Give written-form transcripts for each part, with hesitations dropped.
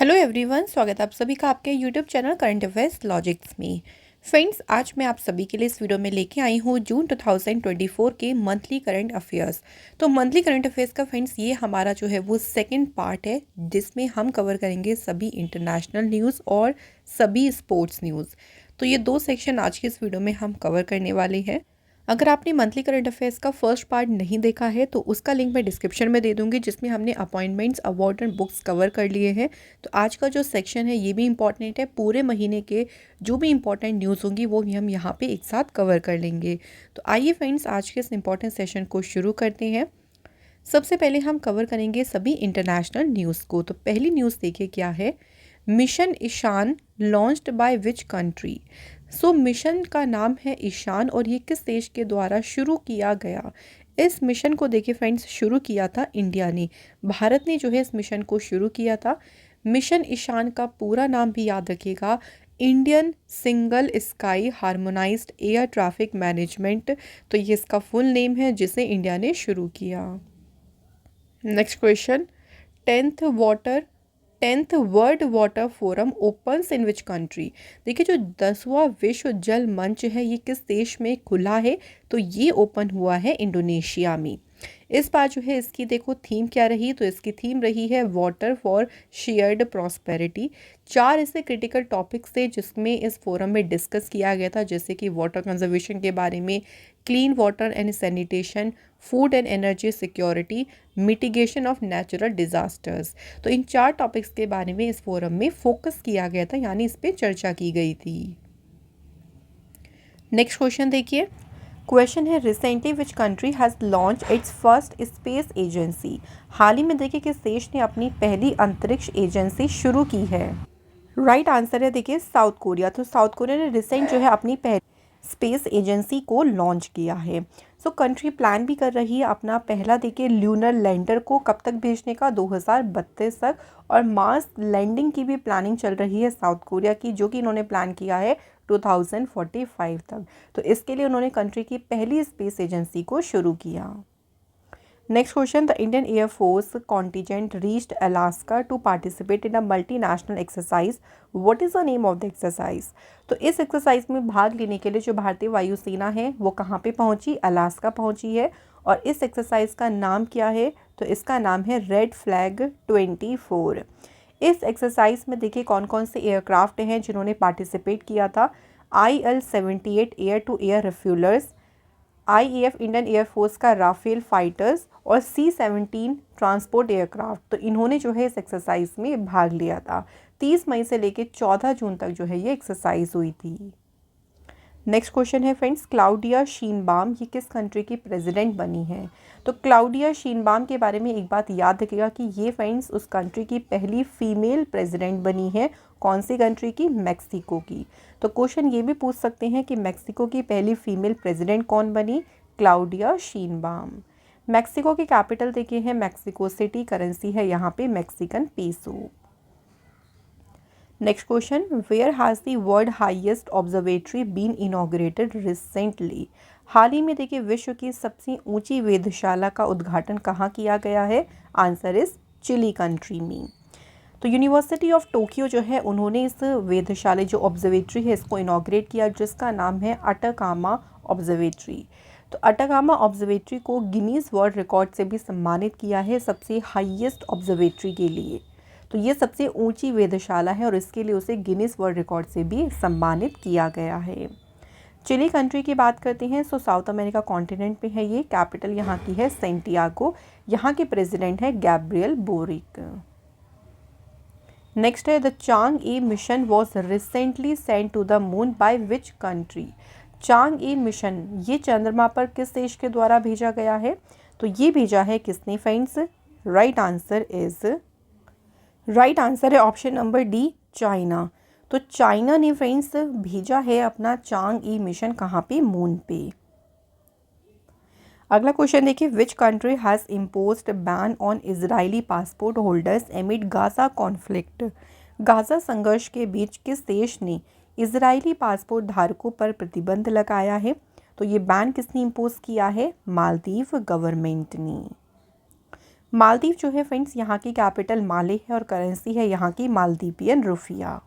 Hello everyone, स्वागत है आप सभी का आपके YouTube channel current affairs logics में। फ्रेंड्स, आज मैं आप सभी के लिए इस वीडियो में लेके आई हूँ जून 2024 के मंथली करंट अफेयर्स। तो मंथली करंट अफेयर्स का फ्रेंड्स ये हमारा जो है वो सेकंड पार्ट है, जिसमें हम कवर करेंगे सभी इंटरनेशनल न्यूज़ और सभी स्पोर्ट्स न्यूज़। तो ये दो सेक्शन आज के इस वीडियो में हम कवर करने वाले हैं। अगर आपने मंथली करंट अफेयर्स का फर्स्ट पार्ट नहीं देखा है तो उसका लिंक मैं डिस्क्रिप्शन में दे दूंगी, जिसमें हमने appointments, award and books cover कर लिए हैं। तो आज का जो सेक्शन है ये भी इंपॉर्टेंट है, पूरे महीने के जो भी इंपॉर्टेंट न्यूज़ होंगी वो भी हम यहाँ पे एक साथ कवर कर लेंगे। तो आइए फ्रेंड्स, आज के इस इंपॉर्टेंट सेशन को शुरू करते हैं। सबसे पहले हम कवर करेंगे सभी इंटरनेशनल न्यूज़ को। तो पहली न्यूज़ देखिए क्या है। Mission Ishan launched by which country. Mission का नाम है ईशान और ये किस देश के द्वारा शुरू किया गया। इस मिशन को देखिए फ्रेंड्स, शुरू किया था इंडिया ने, भारत ने जो है इस मिशन को शुरू किया था। मिशन ईशान का पूरा नाम भी याद रखिएगा, Indian single sky harmonised air traffic management. तो ये इसका फुल नेम है जिसे इंडिया ने शुरू किया। Next question, tenth water tenth world water forum opens in which country. देखिए, जो 10वां विश्व जल मंच है ये किस देश में खुला है, तो ये ओपन हुआ है इंडोनेशिया में। इस बार जो है इसकी देखो थीम क्या रही, तो इसकी थीम रही है वाटर फॉर शेयर्ड प्रॉस्पेरिटी। 4 ऐसे क्रिटिकल टॉपिक्स थे जिसमें इस फोरम में डिस्कस किया गया था, जैसे कि वाटर कंजर्वेशन के बारे में, clean water and sanitation, food and energy security, mitigation of natural disasters. तो इन 4 टॉपिक्स के बारे में इस फोरम में फोकस किया गया था, यानी इस पर चर्चा की गई थी। नेक्स्ट क्वेश्चन देखिए, क्वेश्चन है recently which country has launch its first space agency. हाल ही में देखिए किस देश ने अपनी पहली अंतरिक्ष एजेंसी शुरू की है। राइट आंसर है देखिए साउथ कोरिया। तो साउथ कोरिया ने रिसेंट जो है अपनी पहली स्पेस एजेंसी को लॉन्च किया है। कंट्री प्लान भी कर रही है अपना पहला देखिए ल्यूनर लैंडर को कब तक भेजने का, 2032 तक। और मार्स लैंडिंग की भी प्लानिंग चल रही है साउथ कोरिया की, जो कि इन्होंने प्लान किया है 2045 तक। तो इसके लिए उन्होंने कंट्री की पहली स्पेस एजेंसी को शुरू किया। Next question, the Indian air force contingent reached Alaska to participate in a multinational exercise. What is the name of the exercise. तो इस एक्सरसाइज में भाग लेने के लिए जो भारतीय वायुसेना है वो कहाँ पे पहुँची, अलास्का पहुँची है। और इस एक्सरसाइज का नाम क्या है, तो इसका नाम है रेड फ्लैग 24। इस एक्सरसाइज में देखिए कौन कौन से एयरक्राफ्ट हैं जिन्होंने पार्टिसिपेट किया था। IL-78 air to air refuelers, IAF Indian air force का राफेल फाइटर्स और C-17 ट्रांसपोर्ट एयरक्राफ्ट। तो इन्होंने जो है इस एक्सरसाइज में भाग लिया था। 30 मई से लेकर 14 जून तक जो है ये एक्सरसाइज हुई थी। नेक्स्ट क्वेश्चन है फ्रेंड्स, क्लाउडिया शीनबाम ये किस कंट्री की प्रेसिडेंट बनी है। तो क्लाउडिया शीनबाम के बारे में एक बात याद रखिएगा कि ये फ्रेंड्स उस कंट्री की पहली फीमेल प्रेसिडेंट बनी है। कौन सी कंट्री की, मैक्सिको की। तो क्वेश्चन ये भी पूछ सकते हैं कि मैक्सिको की पहली फीमेल प्रेसिडेंट कौन बनी, क्लाउडिया शीनबाम। मैक्सिको की कैपिटल देखिए है मैक्सिको सिटी, करेंसी है यहाँ पे Mexican peso. Next question, where has the world highest observatory been inaugurated recently. हाल ही में देखिए विश्व की सबसे ऊंची वेधशाला का उद्घाटन कहाँ किया गया है। आंसर इज चिली कंट्री में। तो यूनिवर्सिटी ऑफ टोक्यो जो है उन्होंने इस वेधशाला जो ऑब्जर्वेटरी है इसको इनॉग्रेट किया, जिसका नाम है अटाकामा ऑब्जर्वेटरी। तो अटाकामा ऑब्जर्वेटरी को गिनीज वर्ल्ड रिकॉर्ड से भी सम्मानित किया है सबसे हाईएस्ट ऑब्जर्वेटरी के लिए। तो ये सबसे ऊंची वेधशाला है और इसके लिए उसे गिनीज वर्ल्ड रिकॉर्ड से भी सम्मानित किया गया है। चिली कंट्री की बात करते हैं, साउथ अमेरिका कॉन्टिनेंट पे है ये, कैपिटल यहाँ की है सेंटियागो। यहाँ के प्रेसिडेंट है गैब्रियल बोरिक। नेक्स्ट है, the Chang'e mission was recently sent to the moon by which country. Chang'e mission ये चंद्रमा पर किस देश के द्वारा भेजा गया है, तो ये भेजा है किसने फ्रेंड्स। राइट आंसर है ऑप्शन नंबर डी, चाइना। तो चाइना ने फ्रेंड्स भेजा है अपना चांग-ई मिशन कहाँ पे, मून पे। अगला क्वेश्चन देखिए, विच country has imposed ban on Israeli passport holders एमिड Gaza conflict. Gaza संघर्ष के बीच किस देश ने इजरायली पासपोर्ट धारकों पर प्रतिबंध लगाया है। तो ये बैन किसने इम्पोज किया है, मालदीव गवर्नमेंट ने। मालदीव जो है फ्रेंड्स, यहाँ की कैपिटल माले है और करेंसी है यहाँ की मालदीपियन रुपया।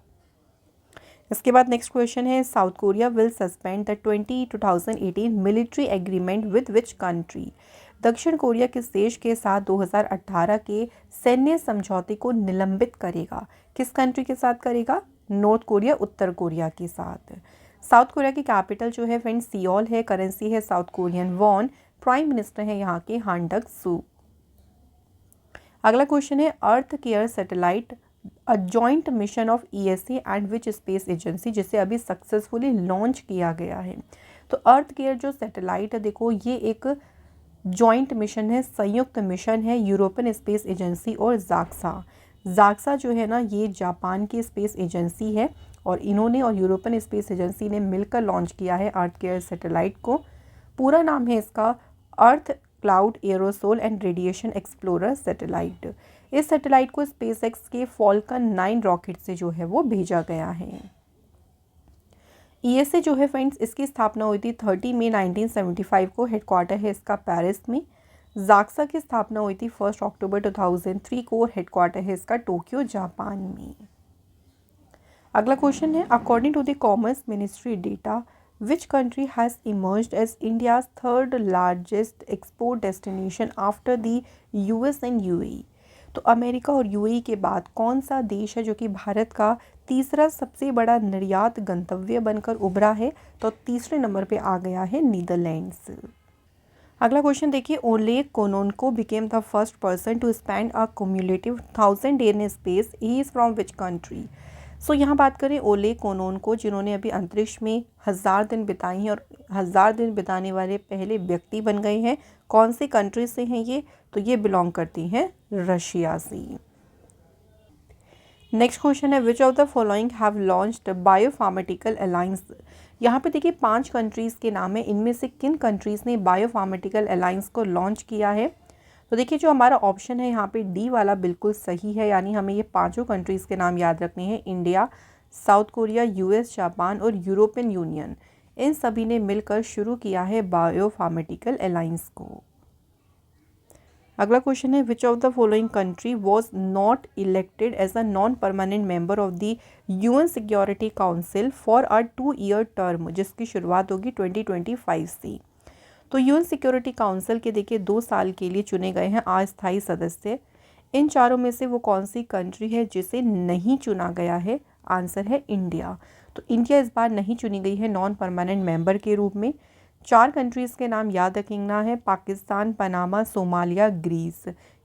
इसके बाद नेक्स्ट क्वेश्चन है, south Korea will suspend the 2018 military agreement with which country. दक्षिण कोरिया किस देश के साथ 2018 के सैन्य समझौते को निलंबित करेगा? किस कंट्री के साथ करेगा? नॉर्थ कोरिया, उत्तर कोरिया के साथ। साउथ कोरिया की कैपिटल जो है फ्रेंड्स सियोल है, करेंसी है South Korean won, prime minister है यहाँ के हान डक सू। अगला क्वेश्चन है, EarthCARE satellite a joint mission of ESA and which space agency, जिसे अभी सक्सेसफुली लॉन्च किया गया है। तो अर्थ केयर जो सैटेलाइट है, देखो ये एक जॉइंट मिशन है, संयुक्त मिशन है यूरोपियन स्पेस एजेंसी और जाक्सा। जाक्सा जो है ना, ये जापान की स्पेस एजेंसी है और इन्होंने और यूरोपियन स्पेस एजेंसी ने मिलकर लॉन्च किया है अर्थ केयर सैटेलाइट को। पूरा नाम है इसका earth cloud aerosol and radiation explorer satellite. इस सैटेलाइट को स्पेसएक्स के फॉल्कन 9 रॉकेट से जो है वो भेजा गया है। ईएसए जो है फ्रेंड्स, इसकी स्थापना हुई थी 30 मई 1975 को, हेडक्वार्टर है इसका पेरिस में। जाक्सा की स्थापना हुई थी 1 अक्टूबर 2003 को और हेडक्वार्टर है इसका टोक्यो, जापान में। अगला क्वेश्चन है, according to the commerce ministry data which country has emerged as India's third largest export destination after the US and UAE. तो अमेरिका और यूएई के बाद कौन सा देश है जो कि भारत का तीसरा सबसे बड़ा निर्यात गंतव्य बनकर उभरा है? तो तीसरे नंबर पे आ गया है नीदरलैंड्स। अगला क्वेश्चन देखिए, Oleg Kononenko became the first person to spend a cumulative 1000 day in space, he is from which country. So यहाँ बात करें ओलेग कोनोन्को, जिन्होंने अभी अंतरिक्ष में 1000 दिन बिताए हैं और 1000 दिन बिताने वाले पहले व्यक्ति बन गए हैं। कौन सी कंट्री से हैं ये? तो ये बिलोंग करती हैं रशिया से। नेक्स्ट क्वेश्चन है, which of the following have launched biopharmaceutical alliance. यहाँ पे देखिए 5 कंट्रीज़ के नाम है, इनमें से किन कंट्रीज़ ने बायोफार्मास्यूटिकल अलायंस को लॉन्च किया है? तो देखिए जो हमारा ऑप्शन है यहाँ पे डी वाला बिल्कुल सही है, यानी हमें ये 5 कंट्रीज़ के नाम याद रखने हैं, India, south Korea, US, Japan और यूरोपियन यूनियन। इन सभी ने मिलकर शुरू किया है बायोफार्मास्यूटिकल अलायंस को। अगला क्वेश्चन है, which of the following country was not elected as a non permanent member of the UN security council for a 2 year term, जिसकी शुरुआत होगी 2025 से। तो यूएन सिक्योरिटी काउंसिल के देखिए 2 साल के लिए चुने गए हैं अस्थायी सदस्य। इन चारों में से वो कौन सी कंट्री है जिसे नहीं चुना गया है? आंसर है इंडिया। तो इंडिया इस बार नहीं चुनी गई है नॉन परमानेंट मेंबर के रूप में। 4 कंट्रीज़ के नाम याद रखना है, पाकिस्तान, पनामा, सोमालिया, ग्रीस।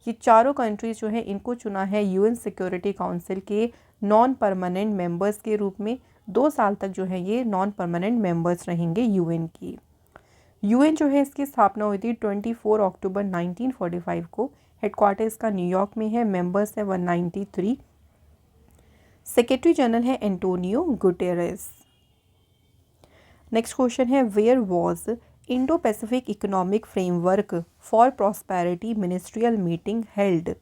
ये चारों कंट्रीज जो है इनको चुना है यूएन सिक्योरिटी काउंसिल के नॉन परमानेंट मेंबर्स के रूप में। 2 साल तक जो है ये नॉन परमानेंट मेंबर्स रहेंगे यूएन की। यूएन जो है इसकी स्थापना हुई थी 24 अक्टूबर 1945 को, हेडक्वार्टर इसका न्यूयॉर्क में है, मेंबर्स है 193। सेक्रेटरी जनरल है एंटोनियो गुटेरेस। नेक्स्ट क्वेश्चन है, where was Indo Pacific economic framework for prosperity ministerial meeting held.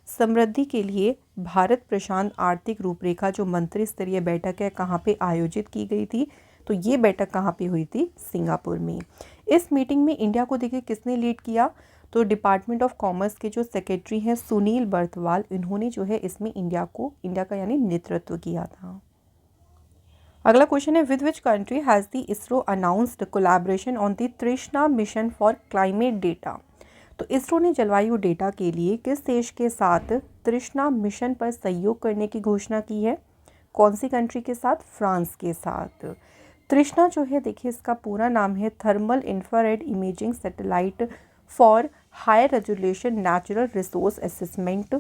समृद्धि के लिए भारत प्रशांत आर्थिक रूपरेखा जो मंत्री स्तरीय बैठक है कहाँ पे आयोजित की गई थी? तो ये बैठक कहाँ पे हुई थी? सिंगापुर में। इस मीटिंग में इंडिया को देखिए किसने लीड किया? तो डिपार्टमेंट ऑफ कॉमर्स के जो सेक्रेटरी हैं सुनील बर्थवाल, इन्होंने जो है इसमें इंडिया का यानी नेतृत्व किया था। अगला क्वेश्चन है, with which country has the ISRO announced collaboration on the तृष्णा मिशन फॉर क्लाइमेट डेटा। तो इसरो ने जलवायु डेटा के लिए किस देश के साथ तृष्णा मिशन पर सहयोग करने की घोषणा की है? कौन सी कंट्री के साथ? फ्रांस के साथ। तृष्णा जो है देखिए इसका पूरा नाम है thermal infrared imaging satellite for high resolution natural resource assessment.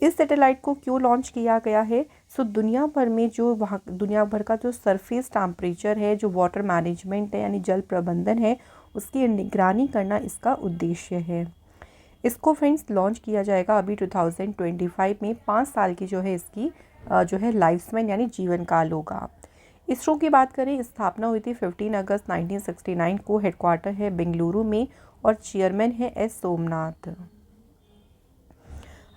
इस सैटेलाइट को क्यों लॉन्च किया गया है? सो दुनिया भर में जो वहाँ दुनिया भर का जो सरफेस टेम्परेचर है, जो वाटर मैनेजमेंट है यानी जल प्रबंधन है, उसकी निगरानी करना इसका उद्देश्य है। इसको फ्रेंड्स लॉन्च किया जाएगा अभी 2025 में। 5 साल की जो है इसकी जो है लाइफ स्पैन यानी जीवन काल होगा। इसरो की बात करें, स्थापना हुई थी 15 अगस्त 1969 को, हेडक्वार्टर है बेंगलुरु में और चेयरमैन है एस सोमनाथ।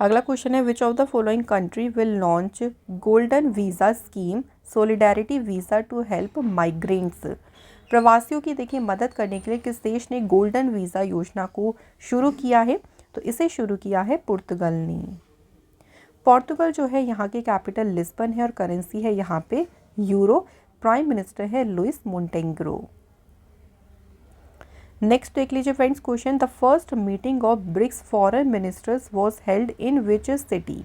अगला क्वेश्चन है, which of the following country will launch golden visa scheme solidarity visa to help migrants. प्रवासियों की देखिए मदद करने के लिए किस देश ने गोल्डन वीज़ा योजना को शुरू किया है? तो तो इसे शुरू किया है पुर्तगाल ने। पोर्तुगल जो है यहाँ की कैपिटल लिस्बन है और करेंसी है यहाँ पे यूरो। प्राइम मिनिस्टर है लुइस मोंटेग्रो। नेक्स्ट देख लीजिए friends question, the first meeting of BRICS foreign ministers was held in which city.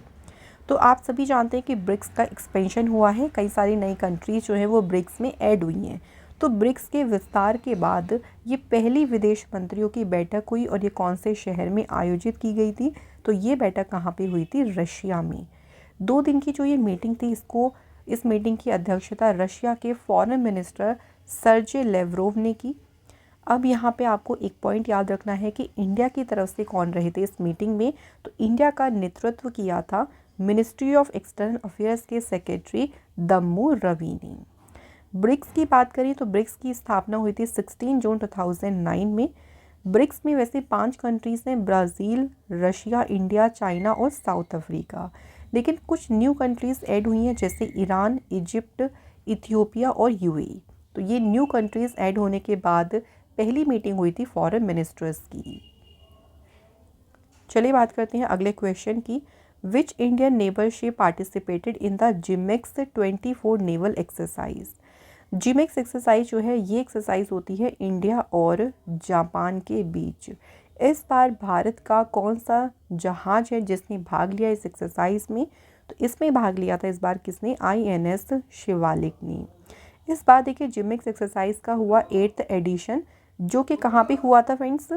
तो आप सभी जानते हैं कि ब्रिक्स का एक्सपेंशन हुआ है, कई सारी नई कंट्रीज जो है वो ब्रिक्स में ऐड हुई हैं। तो ब्रिक्स के विस्तार के बाद ये पहली विदेश मंत्रियों की बैठक हुई और ये कौन से शहर में आयोजित की गई थी, तो ये बैठक कहाँ पे हुई थी, रशिया में। 2 दिन की जो ये मीटिंग थी इस मीटिंग की अध्यक्षता रशिया के फॉरेन मिनिस्टर सर्जे लेवरोव ने की। अब यहाँ पे आपको एक पॉइंट याद रखना है कि इंडिया की तरफ से कौन रहे थे इस मीटिंग में, तो इंडिया का नेतृत्व किया था मिनिस्ट्री ऑफ एक्सटर्नल अफेयर्स के सेक्रेटरी दम्मू रवि ने। ब्रिक्स की बात करें तो ब्रिक्स की स्थापना हुई थी 16 जून 2009 में। ब्रिक्स में वैसे 5 कंट्रीज़ हैं, ब्राज़ील, रशिया, इंडिया, चाइना और साउथ अफ्रीका। लेकिन कुछ न्यू कंट्रीज़ ऐड हुई हैं जैसे ईरान, इजिप्ट, इथियोपिया और यूएई। तो ये न्यू कंट्रीज़ ऐड होने के बाद पहली मीटिंग हुई थी फॉरेन मिनिस्टर्स की। चलिए बात करते हैं अगले क्वेश्चन की, which Indian naval ship participated in the JIMEX 24 naval exercise. JIMEX exercise जो है ये एक्सरसाइज होती है इंडिया और जापान के बीच। इस बार भारत का कौन सा जहाज है जिसने भाग लिया इस एक्सरसाइज में, तो इसमें भाग लिया था इस बार किसने, INS शिवालिक ने। इस बार देखिए जिमेक्स एक्सरसाइज का हुआ 8th एडिशन, जो कि कहाँ पे हुआ था फ्रेंड्स,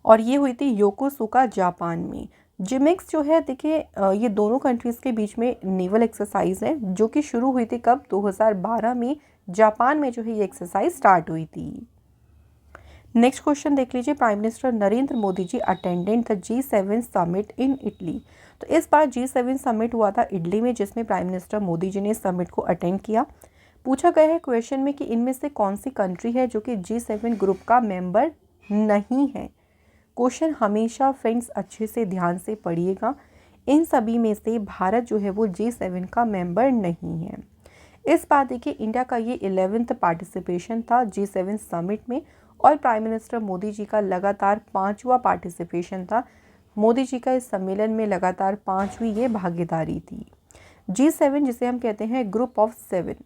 और ये हुई थी योकोसुका जापान में। जिमेक्स जो है देखिए ये दोनों कंट्रीज़ के बीच में नेवल एक्सरसाइज है जो कि शुरू हुई थी कब, 2012 में जापान में जो है ये एक्सरसाइज स्टार्ट हुई थी। नेक्स्ट क्वेश्चन देख लीजिए, prime minister Narendra Modi ji attended the G7 summit in Italy. तो इस बार G7 समिट हुआ था इटली में, जिसमें प्राइम मिनिस्टर मोदी जी ने समिट को अटेंड किया। पूछा गया है क्वेश्चन में कि इनमें से कौन सी कंट्री है जो कि G7 ग्रुप का मेंबर नहीं है। क्वेश्चन हमेशा फ्रेंड्स अच्छे से ध्यान से पढ़िएगा, इन सभी में से भारत जो है वो G7 का मेंबर नहीं है। इस बार देखिए इंडिया का ये 11th पार्टिसिपेशन था G7 समिट में और प्राइम मिनिस्टर मोदी जी का लगातार 5वां पार्टिसिपेशन था। मोदी जी का इस सम्मेलन में लगातार 5वीं ये भागीदारी थी। G7 जिसे हम कहते हैं ग्रुप ऑफ 7,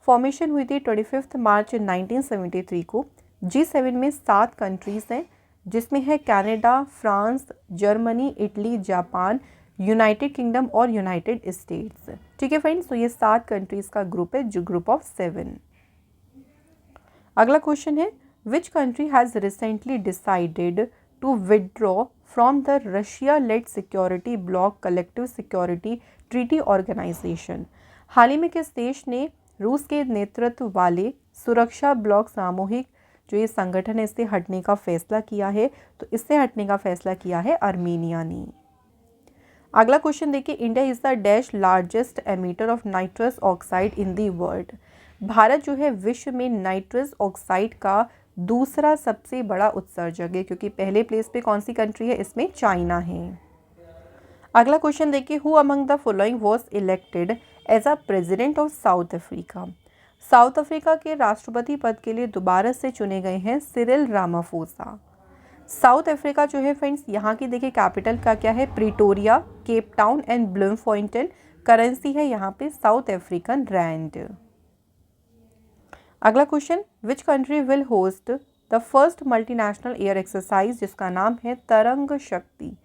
फॉर्मेशन हुई थी 25 मार्च 1973 को। G7 में 7 कंट्रीज़ हैं जिसमें है Canada, France, Germany, Italy, Japan, United kingdom और यूनाइटेड स्टेट्स। ठीक है फ्रेंड्स, तो ये 7 कंट्रीज़ का ग्रुप है जो ग्रुप ऑफ 7। अगला क्वेश्चन है, which country has recently decided to withdraw from the Russia led security bloc collective security treaty organization. हाल ही में किस देश ने रूस के नेतृत्व वाले सुरक्षा ब्लॉक सामूहिक जो ये संगठन है इससे हटने का फैसला किया है, तो इससे हटने का फैसला किया है आर्मेनिया ने। अगला क्वेश्चन देखिए, India is the dash largest emitter of nitrous oxide in the world. Bharat जो है विश्व में नाइट्रस ऑक्साइड का दूसरा सबसे बड़ा उत्सर्जक है, क्योंकि पहले प्लेस पे कौन सी कंट्री है, इसमें चाइना है। अगला क्वेश्चन देखिए, who among the following was elected as a president of South Africa. South Africa के राष्ट्रपति पद के लिए दोबारा से चुने गए हैं सिरिल रामाफोसा। साउथ अफ्रीका जो है फ्रेंड्स, यहाँ की देखिए कैपिटल का क्या है, Pretoria, Cape Town and Bloemfontein. Currency है यहाँ पे साउथ अफ्रीकन रैंड। अगला question, which country will host the first multinational air exercise जिसका नाम है तरंग शक्ति।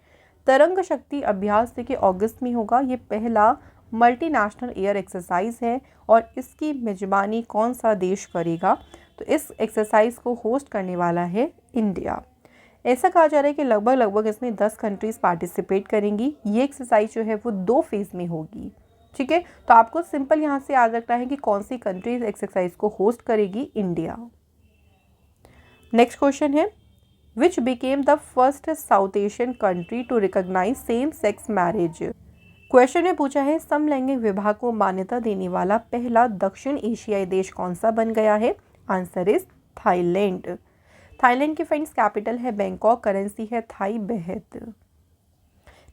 तरंग शक्ति अभ्यास देखिए अगस्त में होगा, ये पहला मल्टीनेशनल एयर एक्सरसाइज है और इसकी मेजबानी कौन सा देश करेगा, तो इस एक्सरसाइज को होस्ट करने वाला है इंडिया। ऐसा कहा जा रहा है कि लगभग इसमें 10 कंट्रीज़ पार्टिसिपेट करेंगी। ये एक्सरसाइज जो है वो 2 फेज़ में होगी। ठीक है, तो आपको सिंपल यहाँ से याद रखना है कि कौन सी कंट्री इस एक्सरसाइज को होस्ट करेगी, इंडिया। नेक्स्ट क्वेश्चन है, which became the first South Asian country to recognise same sex marriage. Question में पूछा है समलैंगिक विवाह को मान्यता देने वाला पहला दक्षिण एशियाई देश कौन सा बन गया है, आंसर इज थाईलैंड। थाईलैंड की फ्रेंड्स कैपिटल है बैंकॉक, करेंसी है थाई बेहत।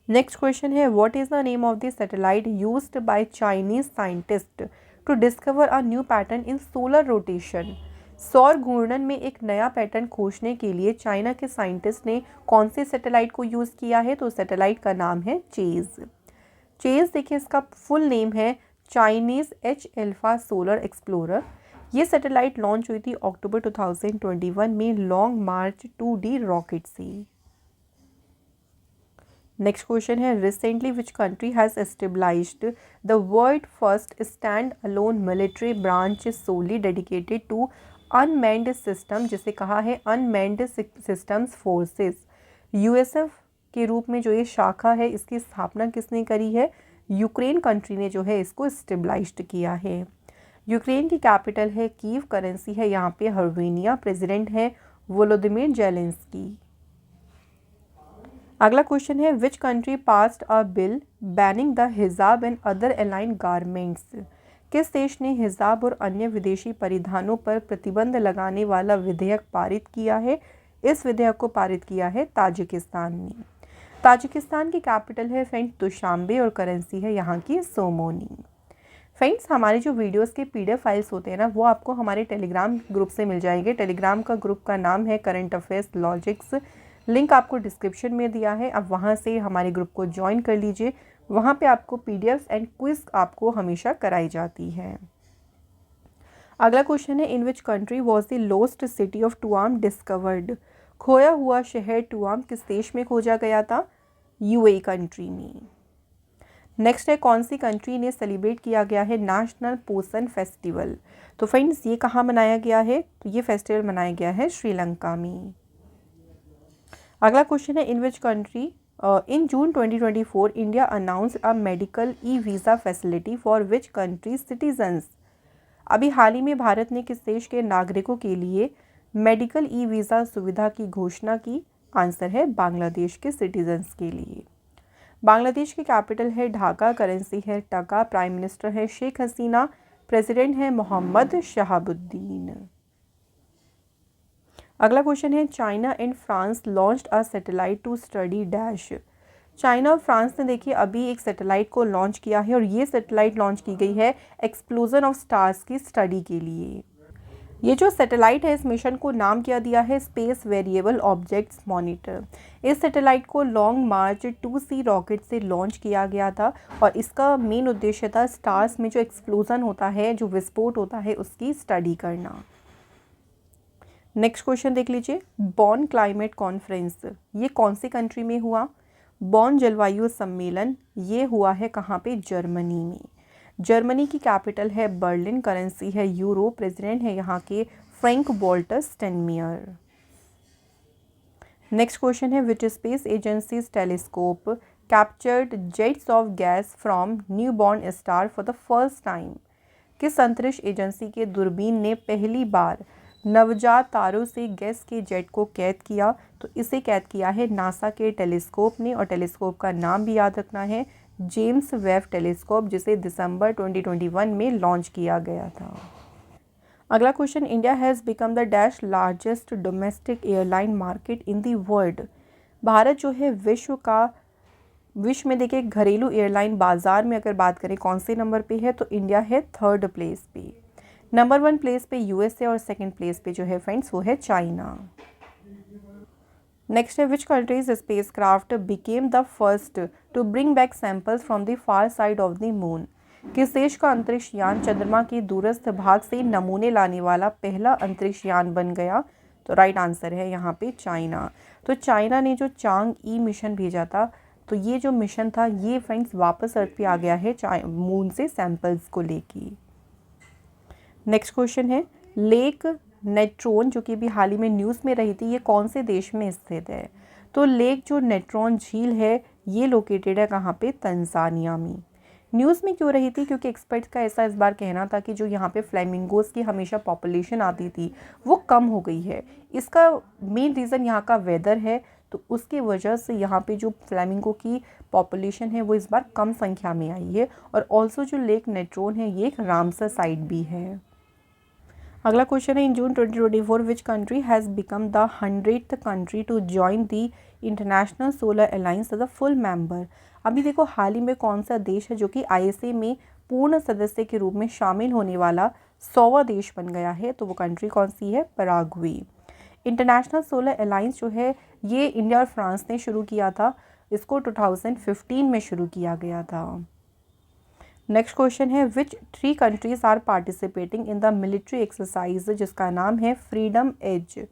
नेक्स्ट क्वेश्चन है, what is the name of the satellite used by Chinese scientist to discover a new pattern in solar rotation. सौर घूर्णन में एक नया pattern खोजने के लिए चाइना के साइंटिस्ट ने कौन से सैटेलाइट को यूज़ किया है? तो सैटेलाइट का नाम है चेज। चेज देखिए इसका फुल नेम है Chinese H alpha solar explorer. ये सैटेलाइट लॉन्च हुई थी अक्टूबर 2021 में लॉन्ग मार्च 2D रॉकेट से। नेक्स्ट क्वेश्चन है, recently which country has established the world first stand alone military branch solely dedicated to unmanned system, जिसे कहा है unmanned systems forces. USF के रूप में जो ये शाखा है इसकी स्थापना किसने करी है? यूक्रेन कंट्री ने जो है इसको स्टेबलाइज्ड किया है। यूक्रेन की कैपिटल है कीव, करेंसी है यहाँ पे हर्वेनिया, प्रेसिडेंट है वोलोदिमीर जेलेंस्की। अगला क्वेश्चन है, which country passed a bill banning the हिजाब एंड अदर अलाइन गारमेंट्स। किस देश ने हिजाब और अन्य विदेशी परिधानों पर प्रतिबंध लगाने वाला विधेयक पारित किया है? इस विधेयक को पारित किया है ताजिकिस्तान ने। ताजिकिस्तान की कैपिटल है फ्रेंड्स दुशांबे और करेंसी है यहाँ की सोमोनी। फ्रेंड्स हमारे जो वीडियोस के PDF फाइल्स होते हैं ना वो आपको हमारे टेलीग्राम ग्रुप से मिल जाएंगे। टेलीग्राम का ग्रुप का नाम है करंट अफेयर्स लॉजिक्स, लिंक आपको डिस्क्रिप्शन में दिया है। आप वहाँ से हमारे ग्रुप को ज्वाइन कर लीजिए। वहाँ पे आपको PDFs एंड क्विज आपको हमेशा कराई जाती है। अगला क्वेश्चन है, in which country was the lost city of Tuam discovered. खोया हुआ शहर टुआम किस देश में खोजा गया था? UAE कंट्री में। नेक्स्ट है, कौन सी कंट्री ने सेलिब्रेट किया गया है नेशनल पोषण फेस्टिवल। तो फ्रेंड्स ये कहाँ मनाया गया है? तो ये फेस्टिवल मनाया गया है श्रीलंका में। अगला क्वेश्चन है, in which country in June 2024 India announce a medical visa facility for which country citizens. अभी हाल ही में भारत ने किस देश के नागरिकों के लिए मेडिकल वीज़ा सुविधा की घोषणा की? आंसर है बांग्लादेश के सिटीजन्स के लिए। बांग्लादेश की कैपिटल है ढाका, करेंसी है टका, प्राइम मिनिस्टर है शेख हसीना, प्रेसिडेंट है मोहम्मद शहाबुद्दीन। अगला क्वेश्चन है, China and France launched a satellite to study dash. China और फ्रांस ने देखिए अभी एक सैटेलाइट को लॉन्च किया है और ये सैटेलाइट लॉन्च की गई है एक्सप्लोजन ऑफ स्टार्स की स्टडी के लिए। ये जो सैटेलाइट है इस मिशन को नाम क्या दिया है? Space variable objects monitor. इस सैटेलाइट को लॉन्ग मार्च 2C रॉकेट से लॉन्च किया गया था और इसका मेन उद्देश्य था स्टार्स में जो एक्सप्लोजन होता है, जो विस्फोट होता है, उसकी स्टडी करना। नेक्स्ट क्वेश्चन देख लीजिए, बॉन क्लाइमेट कॉन्फ्रेंस ये कौन सी कंट्री में हुआ? बॉन जलवायु सम्मेलन ये हुआ है कहाँ पे? जर्मनी में। जर्मनी की कैपिटल है बर्लिन, करेंसी है यूरो, प्रेसिडेंट है यहाँ के फ्रैंक वॉल्टर स्टेनमियर। नेक्स्ट क्वेश्चन है, which space agencies telescope captured jets of gas from newborn star for the first time. किस अंतरिक्ष एजेंसी के दूरबीन ने पहली बार नवजात तारों से गैस के जेट को कैद किया? तो इसे कैद किया है नासा के टेलीस्कोप ने और टेलीस्कोप का नाम भी याद रखना है जेम्स वेब टेलीस्कोप, जिसे दिसंबर 2021 में लॉन्च किया गया था। अगला question, India has become the dash largest domestic airline market in the world. Bharat जो है विश्व में देखिए घरेलू एयरलाइन बाजार में अगर बात करें कौन से नंबर पे है? तो इंडिया है 3rd प्लेस पे। नंबर 1 प्लेस पे US है और 2nd प्लेस पे जो है फ्रेंड्स वो है चाइना। नेक्स्ट है, which countries spacecraft became the first to bring back samples from the far side of the moon. किस देश का अंतरिक्ष यान चंद्रमा के दूरस्थ भाग से नमूने लाने वाला पहला अंतरिक्ष यान बन गया? तो राइट आंसर है यहाँ पे चाइना। तो चाइना ने जो चांग-ई मिशन भेजा था, तो ये जो मिशन था ये फ्रेंड्स वापस अर्थ पे आ गया है मून से सैंपल्स को लेके। नेक्स्ट क्वेश्चन है, लेक नेट्रोन जो कि भी हाल ही में न्यूज़ में रही थी, ये कौन से देश में स्थित है? तो लेक जो नेट्रोन झील है ये लोकेटेड है कहाँ पे? तंजानिया में। न्यूज़ में क्यों रही थी? क्योंकि एक्सपर्ट्स का ऐसा इस बार कहना था कि जो यहाँ पे फ्लेमिंगोज की हमेशा पॉपुलेशन आती थी वो कम हो गई है। इसका मेन रीज़न यहाँ का वेदर है, तो उसकी वजह से यहाँ पे जो फ्लेमिंगो की पॉपुलेशन है वो इस बार कम संख्या में आई है। और ऑल्सो जो लेक नेट्रोन है ये एक रामसर साइट भी है। अगला क्वेश्चन है, in June 2024 which country has become the 100th country to join the International Solar Alliance as a full member. अभी देखो हाल ही में कौन सा देश है जो कि ISA में पूर्ण सदस्य के रूप में शामिल होने वाला 100वां देश बन गया है, तो वो कंट्री कौन सी है? पराग्वे। इंटरनेशनल सोलर अलायंस जो है ये इंडिया और फ्रांस ने शुरू किया था, इसको 2015 में शुरू किया गया था। नेक्स्ट क्वेश्चन है which 3 countries are participating in the military exercise, जिसका नाम है फ्रीडम एज।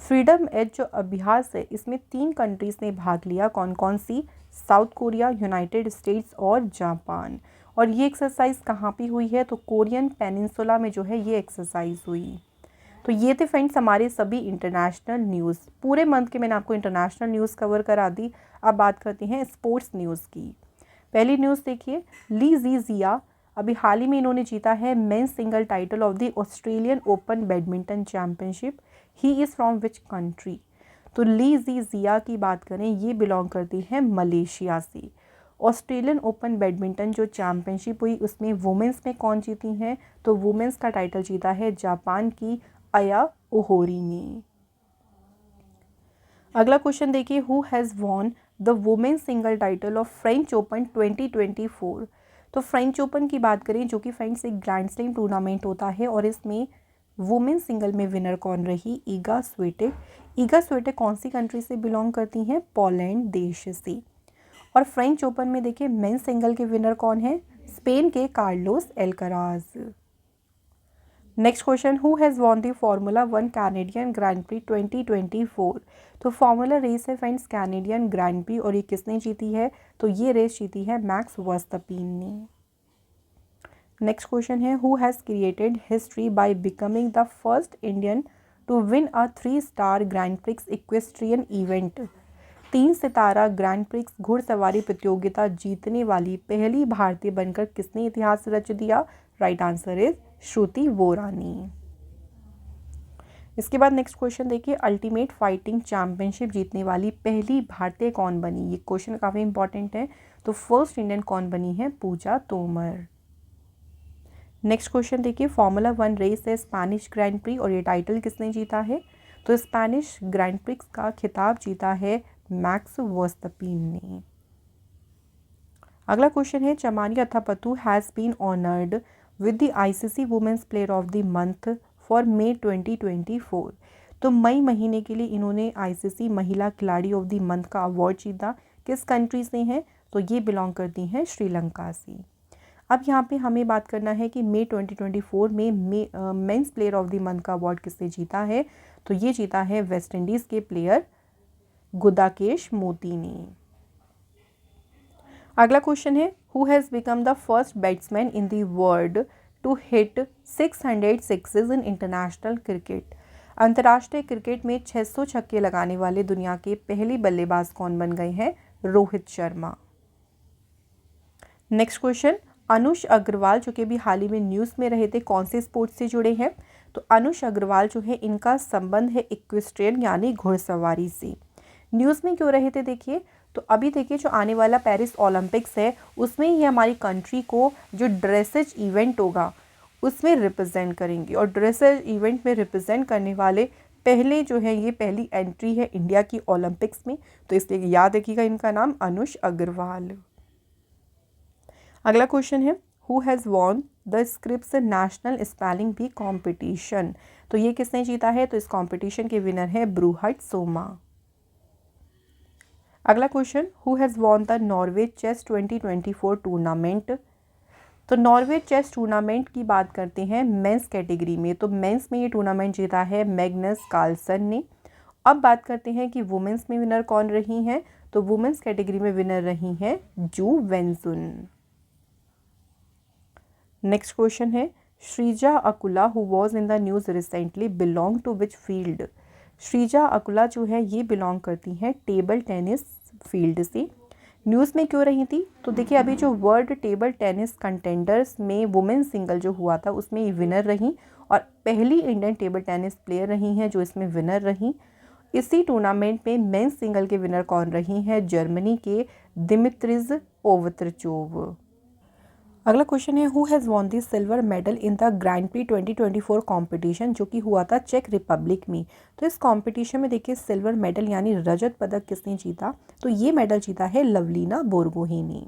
फ्रीडम एज जो अभ्यास है इसमें 3 कंट्रीज ने भाग लिया, कौन कौन सी? साउथ कोरिया, यूनाइटेड स्टेट्स और जापान। और ये एक्सरसाइज कहाँ पे हुई है? तो कोरियन पेनिनसुला में जो है ये एक्सरसाइज हुई। तो ये थे फ्रेंड्स हमारे सभी इंटरनेशनल न्यूज़। पूरे मंथ के मैंने आपको इंटरनेशनल न्यूज़ कवर करा दी। अब बात करते हैं स्पोर्ट्स न्यूज़ की। पहली न्यूज़ देखिए, ली जी जिया अभी हाल ही में इन्होंने जीता है mains single title of the Australian open badminton championship. He is from which country? तो ली जी जिया की बात करें, ये बिलोंग करती है मलेशिया से। ऑस्ट्रेलियन ओपन बैडमिंटन जो चैंपियनशिप हुई उसमें वुमेंस में कौन जीती हैं? तो वुमेंस का टाइटल जीता है जापान की अया ओहोरी ने। अगला क्वेश्चन देखिए, who has won the women's single title of French Open 2024? तो फ्रेंच ओपन की बात करें जो कि फ्रेंड्स एक ग्रैंड स्लैम टूर्नामेंट होता है और इसमें वुमेन्स सिंगल में विनर कौन रही? ईगा स्विटेक। ईगा स्विटेक कौन सी कंट्री से बिलोंग करती हैं? पोलैंड देश से। और फ्रेंच ओपन में देखिए मेंस सिंगल के विनर कौन है? स्पेन के Carlos Alcaraz. Next question, who has won the formula 1 Canadian grand prix 2024? तो फार्मूला रेस है फ्रेंड्स कैनेडियन ग्रैंड प्री और ये किसने जीती है? तो ये रेस जीती है मैक्स वर्स्टैपिन ने। नेक्स्ट क्वेश्चन है, who has created history by becoming the first Indian to win a three star grand prix equestrian event? 3 सितारा ग्रैंड प्रिक्स घुड़सवारी प्रतियोगिता जीतने वाली पहली भारतीय बनकर किसने इतिहास रच दिया? राइट आंसर इज श्रुति वोरानी। इसके बाद नेक्स्ट क्वेश्चन देखिए, अल्टीमेट फाइटिंग चैंपियनशिप जीतने वाली पहली भारतीय कौन बनी? ये क्वेश्चन काफ़ी इंपॉर्टेंट है। तो फर्स्ट इंडियन कौन बनी है? पूजा तोमर। नेक्स्ट क्वेश्चन देखिए, फार्मूला 1 रेस है स्पेनिश ग्रैंड प्री और ये टाइटल किसने जीता है? तो स्पेनिश ग्रैंड प्रिक्स का खिताब जीता है मैक्स वर्स्टैपिन ने। अगला क्वेश्चन है, Chamari Athapaththu has been honoured with the ICC women's player of the month for May 2024। तो मई महीने के लिए इन्होंने आईसीसी महिला खिलाड़ी ऑफ द मंथ का अवार्ड जीता। किस कंट्री से हैं? तो ये बिलोंग करती हैं श्रीलंका से। अब यहाँ पे हमें बात करना है कि मई 2024 में men's player of the month का अवार्ड किसने जीता है? तो ये जीता है वेस्ट इंडीज़ के प्लेयर गुदाकेश मोती ने। अगला क्वेश्चन है, who has become the first batsman in the world to hit 600 sixes in international cricket? अंतर्राष्ट्रीय क्रिकेट में 600 छक्के लगाने वाले दुनिया के पहले बल्लेबाज कौन बन गए हैं? रोहित शर्मा। नेक्स्ट क्वेश्चन, अनुष अग्रवाल जो कि अभी हाल ही में न्यूज़ में रहे थे, कौन से स्पोर्ट्स से जुड़े हैं? तो अनुष अग्रवाल जो है इनका संबंध है इक्वेस्ट्रियन यानी घुड़सवारी से। न्यूज़ में क्यों रहे थे देखिए, तो अभी देखिए जो आने वाला पेरिस ओलंपिक्स है उसमें ये हमारी कंट्री को जो ड्रेसेज इवेंट होगा उसमें रिप्रेजेंट करेंगे और ड्रेसेज इवेंट में रिप्रेजेंट करने वाले पहले जो है ये पहली एंट्री है इंडिया की ओलंपिक्स में, तो इसलिए याद रखिएगा इनका नाम अनुष अग्रवाल। अगला क्वेश्चन है, who has won the Scripps national spelling B competition? तो ये किसने जीता है? तो इस कॉम्पिटिशन के विनर है ब्रूहट सोमा। अगला question, who has won the Norway chess 2024 tournament? तो नॉर्वे चेस टूर्नामेंट की बात करते हैं मेंस कैटेगरी में, तो मेंस में ये टूर्नामेंट जीता है मैग्नस कार्लसन ने। अब बात करते हैं कि वुमेंस में विनर कौन रही हैं? तो वुमेंस कैटेगरी में विनर रही हैं जू वेंजुन। नेक्स्ट क्वेश्चन है, Shreeja Akula who was in the news recently belong to which field? Shreeja Akula जो है ये बिलोंग करती हैं टेबल टेनिस फील्ड से। न्यूज़ में क्यों रही थी? तो देखिए अभी जो वर्ल्ड टेबल टेनिस कंटेंडर्स में वुमेन सिंगल जो हुआ था उसमें ये विनर रही और पहली इंडियन टेबल टेनिस प्लेयर रही हैं जो इसमें विनर रही। इसी टूर्नामेंट में मेंस सिंगल के विनर कौन रही हैं? जर्मनी के दिमित्रिज ओवत्रचोव। अगला क्वेश्चन है, who has won the silver medal in the grand prix 2024 competition जो कि हुआ था चेक रिपब्लिक में? तो इस कॉम्पिटिशन में देखिए सिल्वर मेडल यानी रजत पदक किसने जीता? तो ये मेडल जीता है लवलीना बोरगोहेन ने।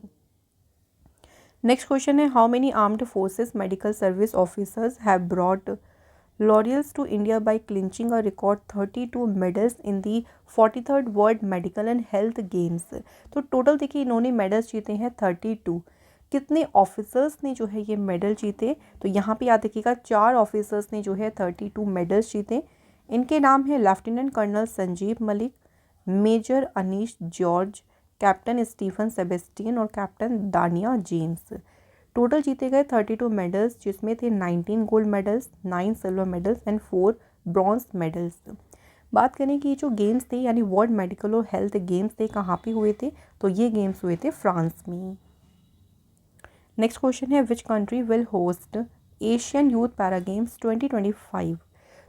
नेक्स्ट क्वेश्चन है, how many armed forces medical service officers have brought laurels to India by clinching a record 32 medals in the 43rd world medical and health games. तो टोटल देखिए इन्होंने मेडल्स जीते हैं 32। कितने ऑफिसर्स ने जो है ये मेडल जीते, तो यहाँ पे याद रखिएगा 4 ऑफिसर्स ने जो है 32 मेडल्स जीते। इनके नाम है lieutenant colonel Sanjeev Malik, major Anish George, captain Stephen Sebastian और कैप्टन दानिया जेम्स। टोटल जीते गए 32 मेडल्स, जिसमें थे 19 gold medals, 9 silver medals and 4 bronze medals. बात करें कि ये जो गेम्स थे यानी वर्ल्ड मेडिकल और हेल्थ गेम्स थे कहाँ पे हुए थे, तो ये गेम्स हुए थे फ्रांस में। नेक्स्ट क्वेश्चन है, which country will host Asian youth para games 2025।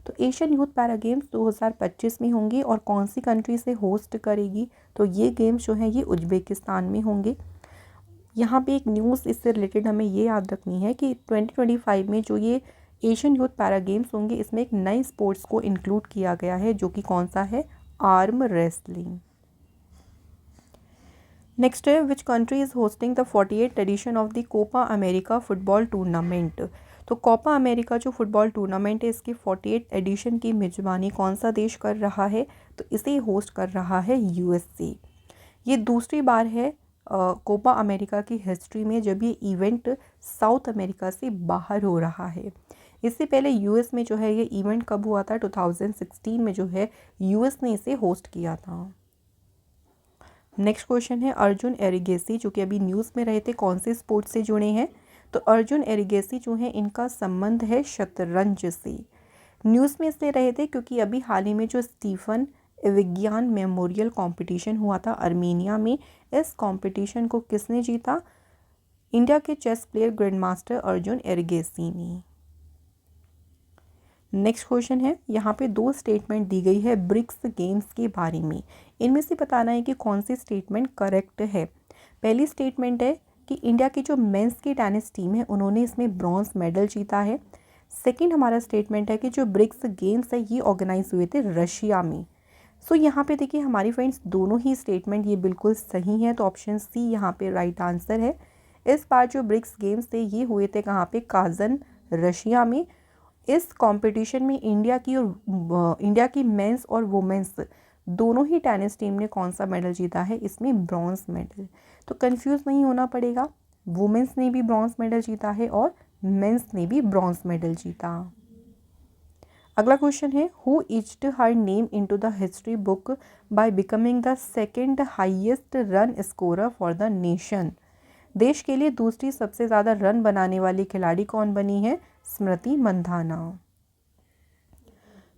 तो एशियन यूथ पैरा गेम्स 2025 में होंगे और कौन सी कंट्री से होस्ट करेगी, तो ये गेम्स जो हैं ये उज्बेकिस्तान में होंगे। यहाँ पे एक न्यूज़ इससे रिलेटेड हमें ये याद रखनी है कि 2025 में जो ये एशियन यूथ पैरा गेम्स होंगे इसमें एक नए स्पोर्ट्स को इंक्लूड किया गया है, जो कि कौन सा है, आर्म रेसलिंग। नेक्स्ट है, which country is hosting the 48th edition of the Copa America football tournament. तो कोपा अमेरिका जो फुटबॉल टूर्नामेंट है इसके 48th एडिशन की मेजबानी कौन सा देश कर रहा है, तो इसे होस्ट कर रहा है यूएसए। ये दूसरी बार है कोपा अमेरिका की हिस्ट्री में जब ये इवेंट साउथ अमेरिका से बाहर हो रहा है। इससे पहले यूएस में जो है ये इवेंट कब हुआ था, 2016 में जो है यूएस ने इसे होस्ट किया था। नेक्स्ट क्वेश्चन है, अर्जुन एरिगेसी जो कि अभी न्यूज़ में रहे थे कौन से स्पोर्ट्स से जुड़े हैं, तो अर्जुन एरिगेसी जो है इनका संबंध है शतरंज से। न्यूज़ में इसलिए रहे थे क्योंकि अभी हाल ही में जो स्टीफन विज्ञान मेमोरियल कंपटीशन हुआ था आर्मेनिया में, इस कंपटीशन को किसने जीता, इंडिया के chess player grand master Arjun Erigaisi ने। नेक्स्ट क्वेश्चन है, यहाँ पे 2 स्टेटमेंट दी गई है ब्रिक्स गेम्स के बारे में, इनमें से बताना है कि कौन सी स्टेटमेंट करेक्ट है। पहली स्टेटमेंट है कि इंडिया की जो मेंस की टेनिस टीम है उन्होंने इसमें ब्रॉन्ज मेडल जीता है। सेकंड हमारा स्टेटमेंट है कि जो ब्रिक्स गेम्स है ये ऑर्गेनाइज हुए थे रशिया में। सो यहाँ पे देखिए हमारी फ्रेंड्स दोनों ही स्टेटमेंट ये बिल्कुल सही है, तो ऑप्शन सी यहाँ पे राइट आंसर है। इस बार जो ब्रिक्स गेम्स थे ये हुए थे कहाँ पे, काजन रशिया में। इस कंपटीशन में इंडिया की मेंस और वुमेंस दोनों ही टेनिस टीम ने कौन सा मेडल जीता है, इसमें ब्रॉन्ज मेडल। तो कंफ्यूज नहीं होना पड़ेगा, वुमेंस ने भी ब्रॉन्ज मेडल जीता है और मेंस ने भी ब्रॉन्ज मेडल जीता। अगला क्वेश्चन है, who etched her name into the history book by becoming the second highest run scorer for the nation. देश के लिए दूसरी सबसे ज़्यादा रन बनाने वाली खिलाड़ी कौन बनी है, स्मृति मंधाना।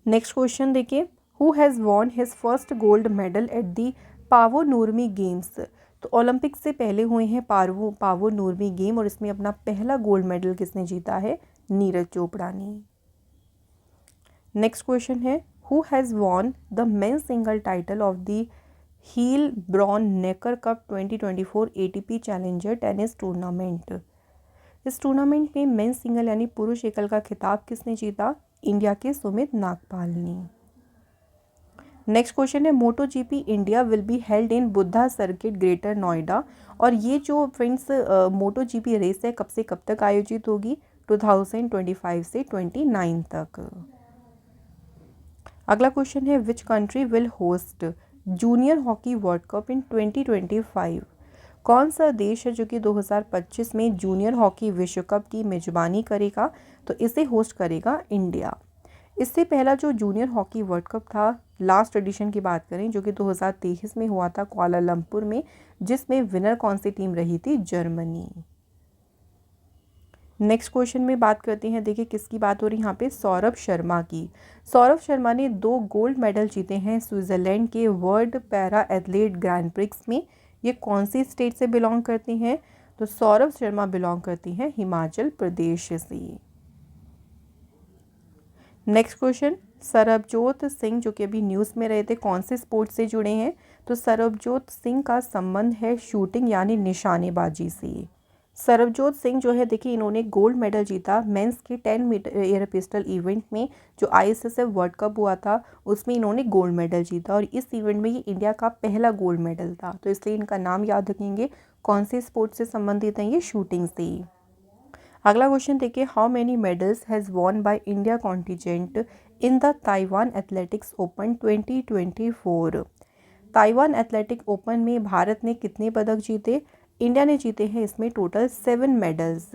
नेक्स्ट क्वेश्चन देखिए, who has von his first gold medal at the Paavo नूर्मी games. तो ओलंपिक से पहले हुए हैं पावो नूर्मी गेम और इसमें अपना पहला गोल्ड मेडल किसने जीता है, नीरज चोपड़ा ने। नेक्स्ट क्वेश्चन है, who has won the men's single title of the Heilbronn Neckar cup 2024 ATP challenger tennis tournament. इस टूर्नामेंट में मेंस सिंगल यानी पुरुष एकल का खिताब किसने जीता, इंडिया के सुमित नागपाल ने। नेक्स्ट क्वेश्चन है, Moto GP India will be held in Buddh circuit greater Noida. और ये जो फ्रेंड्स मोटो जीपी रेस है कब से कब तक आयोजित होगी, 2025 से 29 तक। अगला क्वेश्चन है, which country will host junior hockey world cup in 2025। कौन सा देश है जो कि 2025 में जूनियर हॉकी विश्व कप की मेजबानी करेगा, तो इसे होस्ट करेगा इंडिया। इससे पहला जो जूनियर हॉकी वर्ल्ड कप था, लास्ट एडिशन की बात करें जो कि 2023 में हुआ था कुआलालंपुर में, जिसमें विनर कौन सी टीम रही थी, जर्मनी। नेक्स्ट क्वेश्चन में बात करते हैं, देखिए किसकी बात हो रही है यहाँ पे, सौरभ शर्मा की। सौरभ शर्मा ने 2 गोल्ड मेडल जीते हैं स्विट्ज़रलैंड के world para athlete grand prix में। ये कौन सी स्टेट से बिलोंग करते हैं, तो सौरभ शर्मा बिलोंग करती हैं हिमाचल प्रदेश से। नेक्स्ट क्वेश्चन, सरबजोत सिंह जो कि अभी न्यूज़ में रहे थे कौन से स्पोर्ट्स से जुड़े हैं, तो सरबजोत सिंह का संबंध है शूटिंग यानी निशानेबाजी से। सरबजोत सिंह जो है देखिए इन्होंने गोल्ड मेडल जीता मेंस के 10 मीटर एयर पिस्टल इवेंट में, जो ISSF वर्ल्ड कप हुआ था उसमें इन्होंने गोल्ड मेडल जीता और इस इवेंट में ये इंडिया का पहला गोल्ड मेडल था, तो इसलिए इनका नाम याद रखेंगे कौन से स्पोर्ट से संबंधित हैं? ये शूटिंग से। अगला क्वेश्चन देखिए, how many medals has won by India contingent in the Taiwan athletics open 2024? Taiwan athletic open में भारत ने कितने पदक जीते? इंडिया ने जीते हैं इसमें टोटल 7 मेडल्स।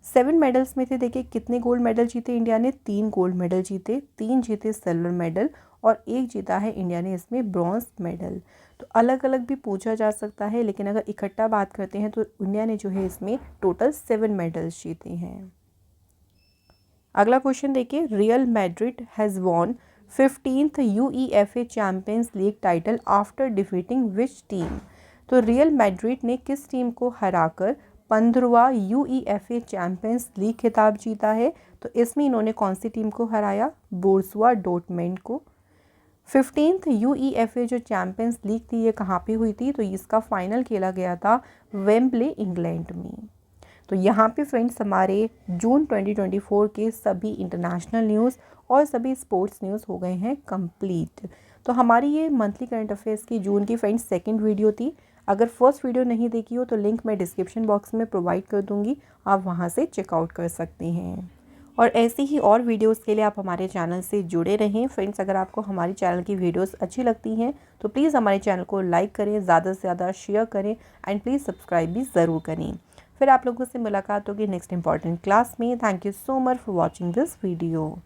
7 मेडल्स में थे देखिए, कितने गोल्ड मेडल जीते इंडिया ने? 3 गोल्ड मेडल जीते, 3 जीते सिल्वर मेडल और 1 जीता है इंडिया ने इसमें ब्रॉन्ज मेडल। तो अलग अलग भी पूछा जा सकता है, लेकिन अगर इकट्ठा बात करते हैं तो इंडिया ने जो है इसमें टोटल 7 मेडल्स जीते हैं। अगला क्वेश्चन देखिए, real Madrid has won 15th UEFA champions league title after defeating which team? तो रियल मैड्रिड ने किस टीम को हराकर 15वां UEFA चैम्पियंस लीग खिताब जीता है? तो इसमें इन्होंने कौन सी टीम को हराया? बोरुसिया डॉर्टमुंड को। 15th UEFA जो चैम्पियंस लीग थी ये कहाँ पे हुई थी? तो इसका फाइनल खेला गया था वेम्बले इंग्लैंड में। तो यहाँ पे फ्रेंड्स हमारे जून 2024 के सभी इंटरनेशनल न्यूज़ और सभी स्पोर्ट्स न्यूज़ हो गए हैं कंप्लीट। तो हमारी ये मंथली करंट अफेयर्स की जून की फ्रेंड्स सेकंड वीडियो थी। अगर फर्स्ट वीडियो नहीं देखी हो तो लिंक मैं डिस्क्रिप्शन बॉक्स में प्रोवाइड कर दूँगी, आप वहाँ से चेकआउट कर सकते हैं। और ऐसी ही और वीडियोस के लिए आप हमारे चैनल से जुड़े रहें। फ्रेंड्स, अगर आपको हमारे चैनल की वीडियोस अच्छी लगती हैं तो प्लीज़ हमारे चैनल को लाइक करें, ज़्यादा से ज़्यादा शेयर करें एंड प्लीज़ सब्सक्राइब भी ज़रूर करें। फिर आप लोगों से मुलाकात होगी नेक्स्ट इंपॉर्टेंट क्लास में। Thank you so much for watching this video.